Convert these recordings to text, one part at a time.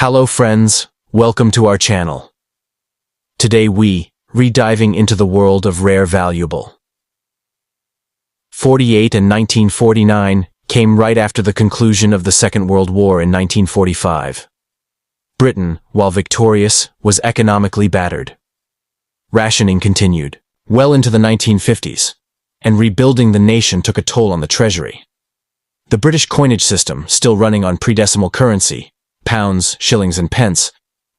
Hello friends, welcome to our channel. Today we re-diving into the world of rare valuable. 48 and 1949 came right after the conclusion of the Second World War in 1945. Britain, while victorious, was economically battered. Rationing continued well into the 1950s, and rebuilding the nation took a toll on the treasury. The British coinage system, still running on pre-decimal currency, pounds, shillings, and pence,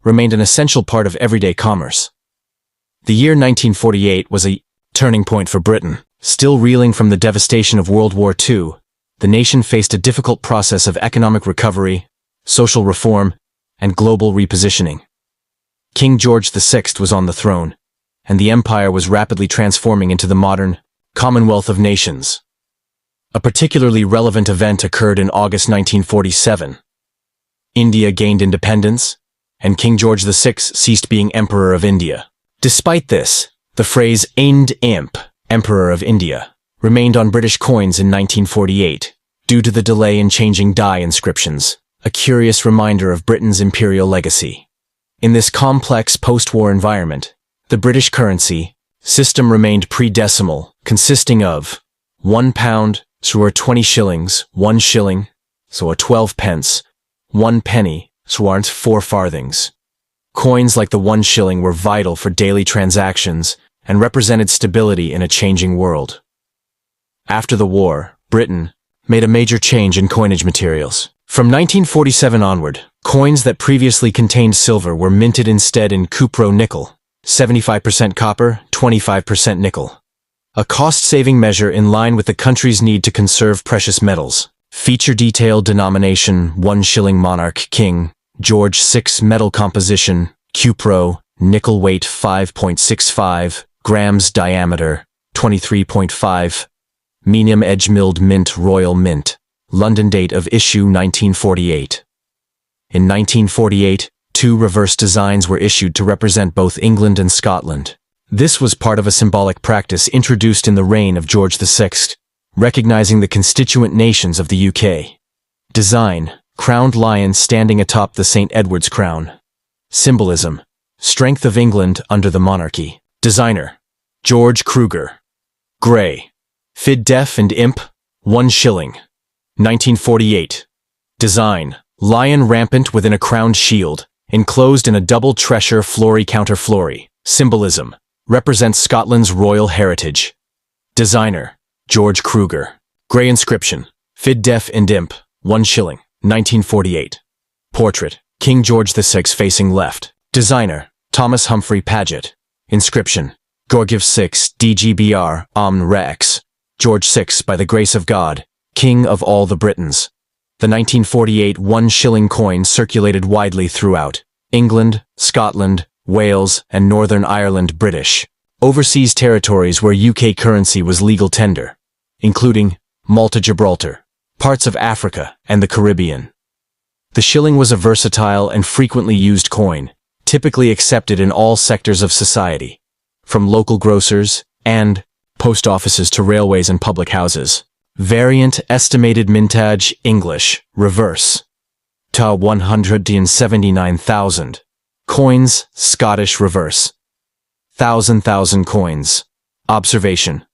remained an essential part of everyday commerce. The year 1948 was a turning point for Britain. Still reeling from the devastation of World War II, the nation faced a difficult process of economic recovery, social reform, and global repositioning. King George VI was on the throne, and the empire was rapidly transforming into the modern Commonwealth of Nations. A particularly relevant event occurred in August 1947. India gained independence, and King George VI ceased being Emperor of India. Despite this, the phrase "Aind Imp," Emperor of India, remained on British coins in 1948, due to the delay in changing die inscriptions, a curious reminder of Britain's imperial legacy. In this complex post-war environment, the British currency system remained pre-decimal, consisting of £1, so 20 shillings, 1 shilling, so 12 pence, 1 penny, so 4 farthings. Coins like the 1 shilling were vital for daily transactions and represented stability in a changing world. After the war, Britain made a major change in coinage materials. From 1947 onward, coins that previously contained silver were minted instead in cupro-nickel, 75% copper, 25% nickel. A cost-saving measure in line with the country's need to conserve precious metals. Feature detail denomination 1 shilling monarch King George VI metal composition cupro nickel weight 5.65 grams diameter 23.5 medium edge milled mint royal mint London date of issue 1948. In 1948, 2 reverse designs were issued to represent both England and Scotland. This was part of a symbolic practice introduced in the reign of George VI, recognizing the constituent nations of the UK. Design: crowned lion standing atop the St. Edward's crown. Symbolism: strength of England under the monarchy. Designer: George Kruger. Gray. Fid def and imp, 1 shilling. 1948. Design: lion rampant within a crowned shield, enclosed in a double tressure flory counter flory. Symbolism: represents Scotland's royal heritage. Designer: George Kruger. Gray inscription: Fid def and imp, 1 shilling. 1948. Portrait: King George VI facing left. Designer: Thomas Humphrey Paget. Inscription: Gorgiv 6 DGBR Omn Rex. George VI, by the grace of God, King of all the Britons. The 1948 1 shilling coin circulated widely throughout England, Scotland, Wales, and Northern Ireland British overseas territories where UK currency was legal tender, including Malta, Gibraltar, parts of Africa, and the Caribbean. The shilling was a versatile and frequently used coin, typically accepted in all sectors of society, from local grocers and post offices to railways and public houses. Variant estimated mintage English, reverse. Ta 179,000. Coins, Scottish reverse. 1,000 coins. Observation: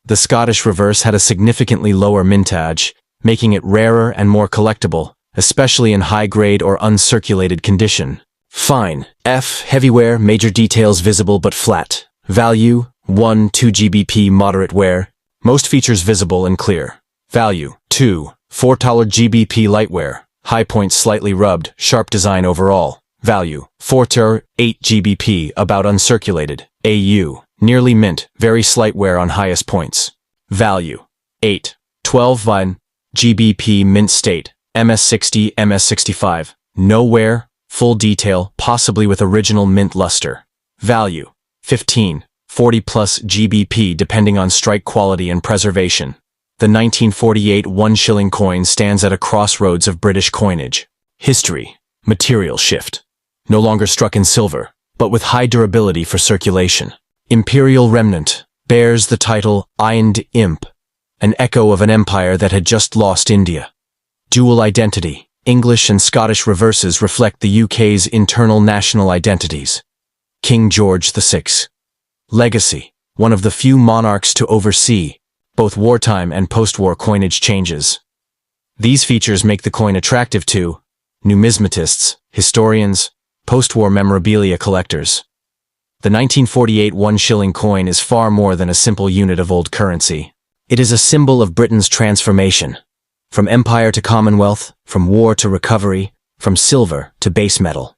the Scottish reverse had a significantly lower mintage, making it rarer and more collectible, especially in high-grade or uncirculated condition. Fine. F. Heavy wear, major details visible but flat. Value: 1-2 GBP. Moderate wear, most features visible and clear. Value: 2-4 GBP. Light wear, high points slightly rubbed, sharp design overall. Value: 4-8 GBP. About uncirculated. AU: nearly mint, very slight wear on highest points. Value: 8-12 GBP. Mint state, MS60, MS65. No wear, full detail, possibly with original mint luster. Value: 15-40 plus GBP depending on strike quality and preservation. The 1948 1 shilling coin stands at a crossroads of British coinage. History: material shift. No longer struck in silver, but with high durability for circulation. Imperial remnant, bears the title Aind Imp, an echo of an empire that had just lost India. Dual identity, English and Scottish reverses reflect the UK's internal national identities. King George VI. Legacy, one of the few monarchs to oversee both wartime and post-war coinage changes. These features make the coin attractive to numismatists, historians, post-war memorabilia collectors. The 1948 One Shilling coin is far more than a simple unit of old currency. It is a symbol of Britain's transformation. From empire to commonwealth, from war to recovery, from silver to base metal.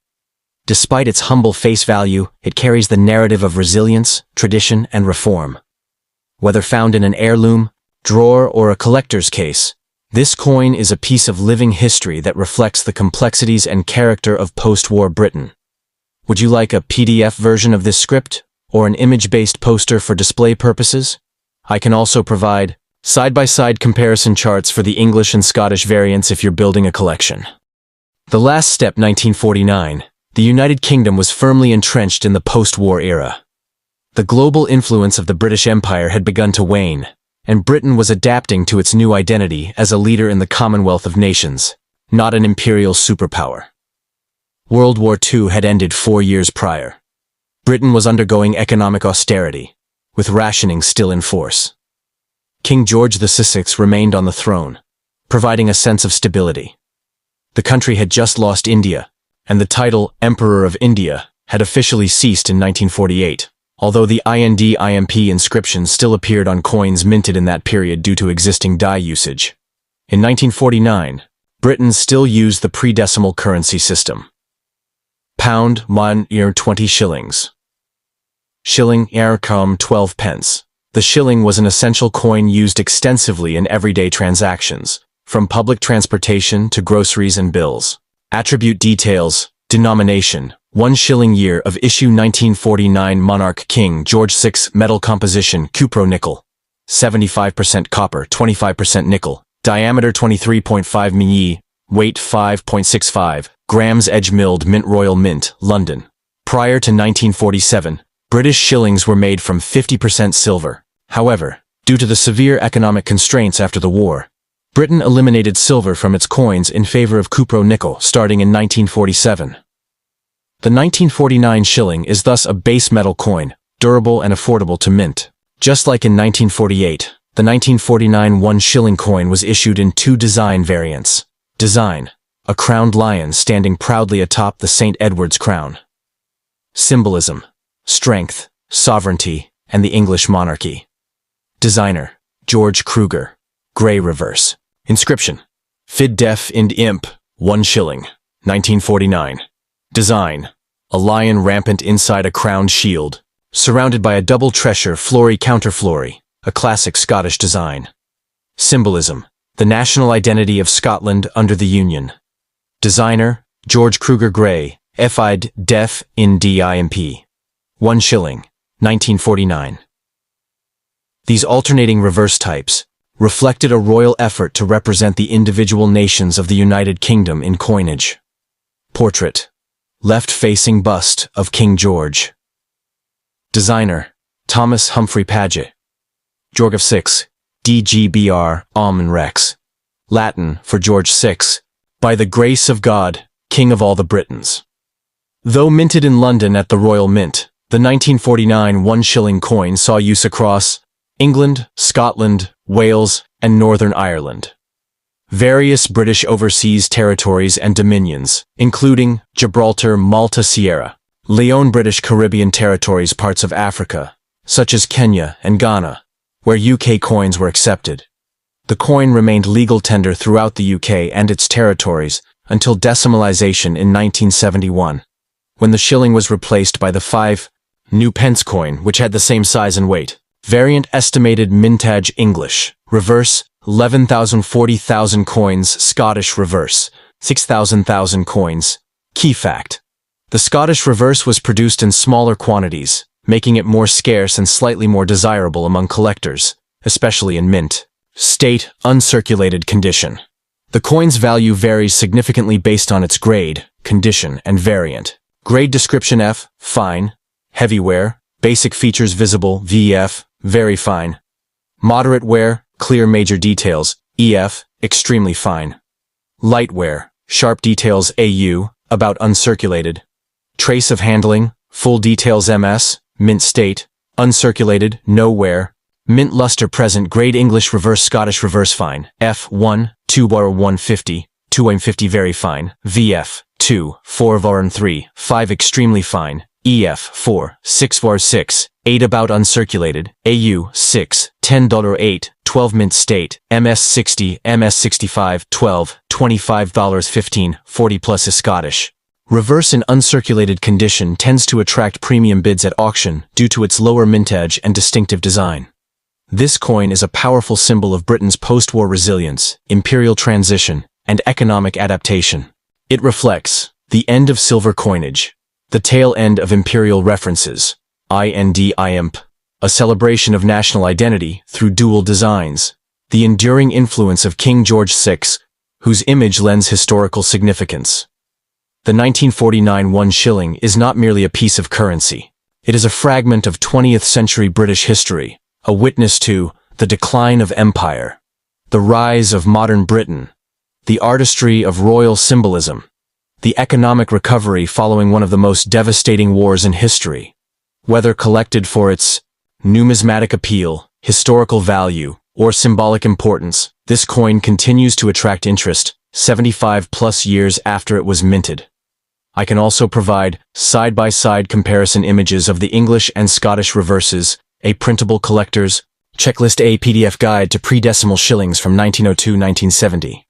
Despite its humble face value, it carries the narrative of resilience, tradition, and reform. Whether found in an heirloom, drawer, or a collector's case, this coin is a piece of living history that reflects the complexities and character of post-war Britain. Would you like a PDF version of this script, or an image-based poster for display purposes? I can also provide side-by-side comparison charts for the English and Scottish variants if you're building a collection. The last step, 1949, the United Kingdom was firmly entrenched in the post-war era. The global influence of the British Empire had begun to wane, and Britain was adapting to its new identity as a leader in the Commonwealth of Nations, not an imperial superpower. World War II had ended 4 years prior. Britain was undergoing economic austerity, with rationing still in force. King George VI remained on the throne, providing a sense of stability. The country had just lost India, and the title Emperor of India had officially ceased in 1948, although the IND-IMP inscription still appeared on coins minted in that period due to existing die usage. In 1949, Britain still used the pre-decimal currency system. Pound, 20 shillings. Shilling, 12 pence. The shilling was an essential coin used extensively in everyday transactions, from public transportation to groceries and bills. Attribute details, denomination, 1 shilling year of issue 1949 Monarch King George VI metal composition cupro-nickel, 75% copper, 25% nickel, diameter 23.5 mm, weight 5.65 grams, edge milled mint, Royal Mint, London. Prior to 1947, British shillings were made from 50% silver. However, due to the severe economic constraints after the war, Britain eliminated silver from its coins in favor of cupro-nickel starting in 1947. The 1949 shilling is thus a base metal coin, durable and affordable to mint. Just like in 1948, the 1949 One Shilling coin was issued in 2 design variants. Design: a crowned lion standing proudly atop the St. Edward's crown. Symbolism: strength, sovereignty, and the English monarchy. Designer: George Kruger. Gray reverse. Inscription: Fid Def Ind Imp, 1 shilling, 1949. Design: a lion rampant inside a crowned shield, surrounded by a double treasure flory counterflory, a classic Scottish design. Symbolism: the national identity of Scotland under the Union. Designer: George Kruger Gray, Fid Def Ind Imp. 1 shilling, 1949. These alternating reverse types reflected a royal effort to represent the individual nations of the United Kingdom in coinage. Portrait: left-facing bust of King George. Designer: Thomas Humphrey Paget. George VI, DGBR, Almen Rex. Latin for George VI, by the grace of God, King of all the Britons. Though minted in London at the Royal Mint, the 1949 1 shilling coin saw use across England, Scotland, Wales, and Northern Ireland. Various British overseas territories and dominions, including Gibraltar, Malta, Sierra Leone, British Caribbean territories, parts of Africa, such as Kenya and Ghana, where UK coins were accepted. The coin remained legal tender throughout the UK and its territories until decimalisation in 1971, when the shilling was replaced by the 5 new pence coin, which had the same size and weight. Variant estimated mintage English, reverse, 11,000 40,000 coins, Scottish reverse, 6,000 coins. Key fact: the Scottish reverse was produced in smaller quantities, making it more scarce and slightly more desirable among collectors, especially in mint state, uncirculated condition. The coin's value varies significantly based on its grade, condition, and variant. Grade description: F, fine, heavy wear, basic features visible, VF, very fine. Moderate wear, clear major details, EF, extremely fine. Light wear, Sharp details AU, about uncirculated. Trace of handling, full details MS, mint state, uncirculated, nowhere. Mint luster present grade English reverse Scottish reverse fine, F1, 2 bar 150, 2 150 very fine, VF, 2, 4 var 3, 5 extremely fine, EF, 4, 6 var 6, 8 about uncirculated, AU, 6, $10.8, 12 mint state, MS 60, MS 65, 12, $25, 15, 40 plus is Scottish. Reverse in uncirculated condition tends to attract premium bids at auction due to its lower mintage and distinctive design. This coin is a powerful symbol of Britain's post-war resilience, imperial transition, and economic adaptation. It reflects the end of silver coinage, the tail end of imperial references, IND-IMP, a celebration of national identity through dual designs, the enduring influence of King George VI, whose image lends historical significance. The 1949 One Shilling is not merely a piece of currency. It is a fragment of 20th century British history, a witness to the decline of empire, the rise of modern Britain, the artistry of royal symbolism, the economic recovery following one of the most devastating wars in history. Whether collected for its numismatic appeal, historical value, or symbolic importance, this coin continues to attract interest 75 plus years after it was minted. I can also provide side-by-side comparison images of the English and Scottish reverses, a printable collector's checklist, a PDF guide to pre-decimal shillings from 1902-1970.